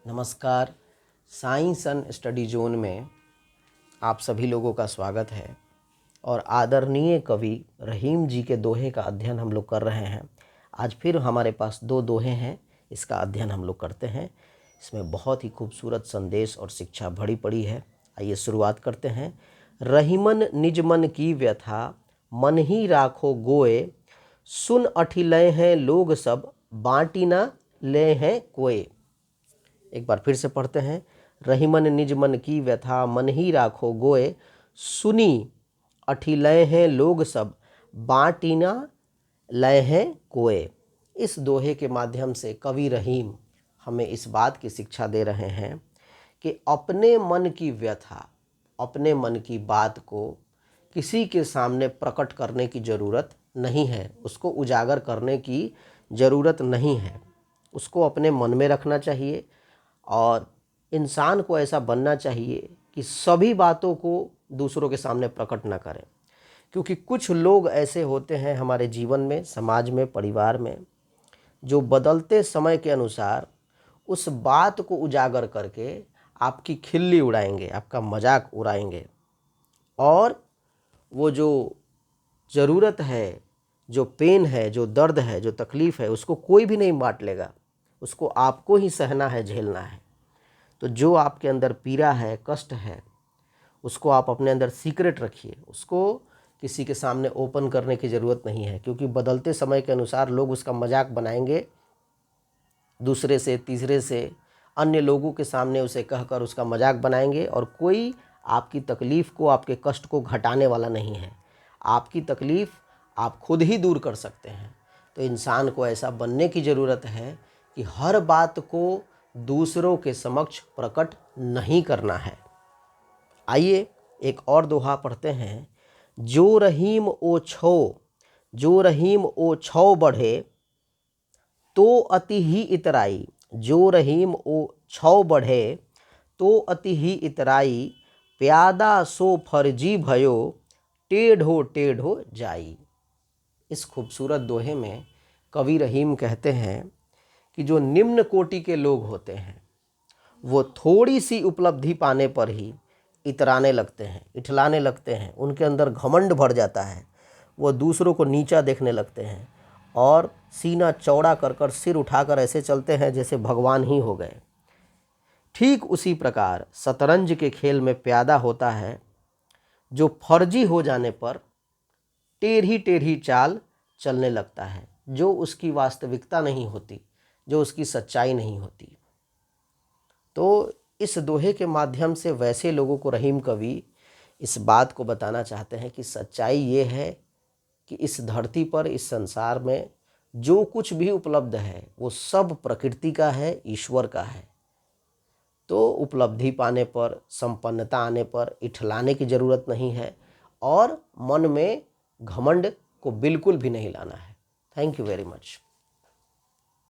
नमस्कार। Science and study zone में आप सभी लोगों का स्वागत है और आदरणीय कवि रहीम जी के दोहे का अध्ययन हम लोग कर रहे हैं। आज फिर हमारे पास दो दोहे हैं, इसका अध्ययन हम लोग करते हैं। इसमें बहुत ही खूबसूरत संदेश और शिक्षा भरी पड़ी है। आइए शुरुआत करते हैं। रहीमन निज मन की व्यथा, मन ही राखो गोए, सुन अठिलय हैं लोग सब, बाँटी ना ले हैं कोय। एक बार फिर से पढ़ते हैं। रहीमन निज मन की व्यथा, मन ही राखो गोए, सुनी अठिलय हैं लोग सब, बाँटी ना लय हैं कोय। इस दोहे के माध्यम से कवि रहीम हमें इस बात की शिक्षा दे रहे हैं कि अपने मन की व्यथा, अपने मन की बात को किसी के सामने प्रकट करने की ज़रूरत नहीं है, उसको उजागर करने की ज़रूरत नहीं है। उसको अपने मन में रखना चाहिए और इंसान को ऐसा बनना चाहिए कि सभी बातों को दूसरों के सामने प्रकट ना करें। क्योंकि कुछ लोग ऐसे होते हैं हमारे जीवन में, समाज में, परिवार में, जो बदलते समय के अनुसार उस बात को उजागर करके आपकी खिल्ली उड़ाएंगे, आपका मजाक उड़ाएंगे और वो जो ज़रूरत है, जो पेन है, जो दर्द है, जो तकलीफ़ है, उसको कोई भी नहीं बांट लेगा। उसको आपको ही सहना है, झेलना है। तो जो आपके अंदर पीड़ा है, कष्ट है, उसको आप अपने अंदर सीक्रेट रखिए। उसको किसी के सामने ओपन करने की ज़रूरत नहीं है, क्योंकि बदलते समय के अनुसार लोग उसका मजाक बनाएंगे, दूसरे से, तीसरे से, अन्य लोगों के सामने उसे कहकर उसका मजाक बनाएंगे और कोई आपकी तकलीफ़ को, आपके कष्ट को घटाने वाला नहीं है। आपकी तकलीफ़ आप खुद ही दूर कर सकते हैं। तो इंसान को ऐसा बनने की ज़रूरत है कि हर बात को दूसरों के समक्ष प्रकट नहीं करना है। आइए एक और दोहा पढ़ते हैं। जो रहीम ओ छो, जो रहीम ओ छौ बढ़े, तो अति ही इतराई। जो रहीम ओ छौ बढ़े, तो अति ही इतराई, प्यादा सो फर्जी भयो, टेढ़ो टेढ़ो जाई। इस खूबसूरत दोहे में कवि रहीम कहते हैं कि जो निम्न कोटि के लोग होते हैं वो थोड़ी सी उपलब्धि पाने पर ही इतराने लगते हैं, इठलाने लगते हैं। उनके अंदर घमंड भर जाता है। वो दूसरों को नीचा देखने लगते हैं और सीना चौड़ा कर कर, सिर उठाकर ऐसे चलते हैं जैसे भगवान ही हो गए। ठीक उसी प्रकार शतरंज के खेल में प्यादा होता है जो फर्जी हो जाने पर टेढ़ी टेढ़ी चाल चलने लगता है, जो उसकी वास्तविकता नहीं होती, जो उसकी सच्चाई नहीं होती। तो इस दोहे के माध्यम से वैसे लोगों को रहीम कवि इस बात को बताना चाहते हैं कि सच्चाई ये है कि इस धरती पर, इस संसार में जो कुछ भी उपलब्ध है वो सब प्रकृति का है, ईश्वर का है। तो उपलब्धि पाने पर, संपन्नता आने पर इठलाने की ज़रूरत नहीं है और मन में घमंड को बिल्कुल भी नहीं लाना है। Thank you very much.